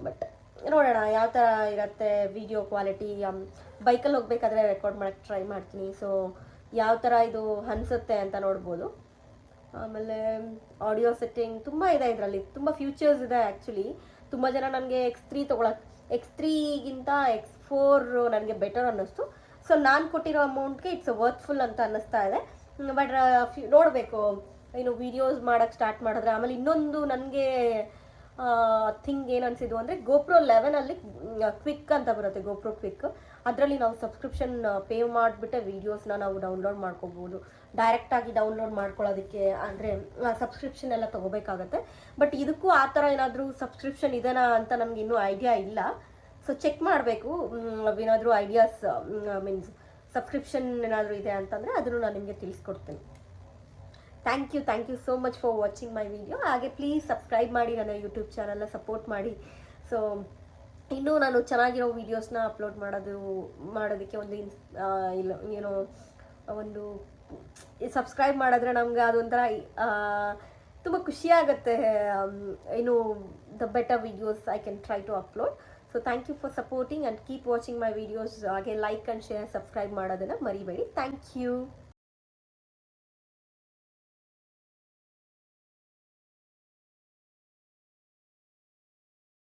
ಬಟ್ ನೋಡೋಣ ಯಾವ ಥರ ಇರುತ್ತೆ ವಿಡಿಯೋ ಕ್ವಾಲಿಟಿ. ಬೈಕಲ್ಲಿ ಹೋಗ್ಬೇಕಾದ್ರೆ ರೆಕಾರ್ಡ್ ಮಾಡೋಕ್ಕೆ ಟ್ರೈ ಮಾಡ್ತೀನಿ. ಸೊ ಯಾವ ಥರ ಇದು ಅನಿಸುತ್ತೆ ಅಂತ ನೋಡ್ಬೋದು. ಆಮೇಲೆ ಆಡಿಯೋ ಸೆಟ್ಟಿಂಗ್ ತುಂಬ ಇದೆ, ಇದರಲ್ಲಿ ತುಂಬ ಫ್ಯೂಚರ್ಸ್ ಇದೆ ಆ್ಯಕ್ಚುಲಿ. ತುಂಬ ಜನ ನನಗೆ X3 ತೊಗೊಳಕ್ಕೆ, X3ಗಿಂತ X4 ನನಗೆ ಬೆಟರ್ ಅನ್ನಿಸ್ತು. ಸೊ ನಾನು ಕೊಟ್ಟಿರೋ ಅಮೌಂಟ್ಗೆ ಇಟ್ಸ್ ವರ್ತ್ಫುಲ್ ಅಂತ ಅನ್ನಿಸ್ತಾ ಇದೆ. ಬಟ್ ನೋಡಬೇಕು, ಇನ್ನು ವೀಡಿಯೋಸ್ ಮಾಡೋಕ್ಕೆ ಸ್ಟಾರ್ಟ್ ಮಾಡಿದ್ರೆ. ಆಮೇಲೆ ಇನ್ನೊಂದು ನನಗೆ ಥಿಂಗ್ ಏನು ಅನಿಸಿದ್ದು ಅಂದರೆ GoPro 11ಅಲ್ಲಿ ಕ್ವಿಕ್ ಅಂತ ಬರುತ್ತೆ, GoPro ಕ್ವಿಕ್. ಅದರಲ್ಲಿ ನಾವು ಸಬ್ಸ್ಕ್ರಿಪ್ಷನ್ ಪೇ ಮಾಡಿಬಿಟ್ಟೆ ವೀಡಿಯೋಸ್ನ ನಾವು ಡೌನ್ಲೋಡ್ ಮಾಡ್ಕೋಬೋದು. ಡೈರೆಕ್ಟಾಗಿ ಡೌನ್ಲೋಡ್ ಮಾಡ್ಕೊಳ್ಳೋದಕ್ಕೆ ಅಂದರೆ ಸಬ್ಸ್ಕ್ರಿಪ್ಷನ್ ಎಲ್ಲ ತೊಗೋಬೇಕಾಗತ್ತೆ. ಬಟ್ ಇದಕ್ಕೂ ಆ ಥರ ಏನಾದರೂ ಸಬ್ಸ್ಕ್ರಿಪ್ಷನ್ ಇದೆನಾ ಅಂತ ನನಗೆ ಇನ್ನೂ ಐಡಿಯಾ ಇಲ್ಲ. ಸೊ ಚೆಕ್ ಮಾಡಬೇಕು, ಏನಾದರೂ ಐಡಿಯಾಸ್ ಮೀನ್ಸ್ ಸಬ್ಸ್ಕ್ರಿಪ್ಷನ್ ಏನಾದರೂ ಇದೆ ಅಂತಂದರೆ ಅದನ್ನು ನಾನು ನಿಮಗೆ ತಿಳಿಸ್ಕೊಡ್ತೀನಿ. Thank you so much for watching my video. ಹಾಗೆ ಪ್ಲೀಸ್ ಸಬ್ಸ್ಕ್ರೈಬ್ ಮಾಡಿ, ನನ್ನ ಯೂಟ್ಯೂಬ್ ಚಾನಲ್ನ ಸಪೋರ್ಟ್ ಮಾಡಿ. ಸೊ ಇನ್ನೂ ನಾನು ಚೆನ್ನಾಗಿರೋ ವೀಡಿಯೋಸ್ನ ಅಪ್ಲೋಡ್ ಮಾಡೋದಕ್ಕೆ ಒಂದು ಇಲ್ಲ ಏನೋ ಒಂದು ಸಬ್ಸ್ಕ್ರೈಬ್ ಮಾಡಿದ್ರೆ ನಮ್ಗೆ ಅದೊಂಥರ ತುಂಬ ಖುಷಿಯಾಗುತ್ತೆ. ಇನ್ನು the better videos I can try to upload. So thank you for supporting and keep watching my videos. ಹಾಗೆ ಲೈಕ್ ಆ್ಯಂಡ್ ಶೇರ್, ಸಬ್ಸ್ಕ್ರೈಬ್ ಮಾಡೋದನ್ನು ಮರಿಬೇಡಿ. Thank you.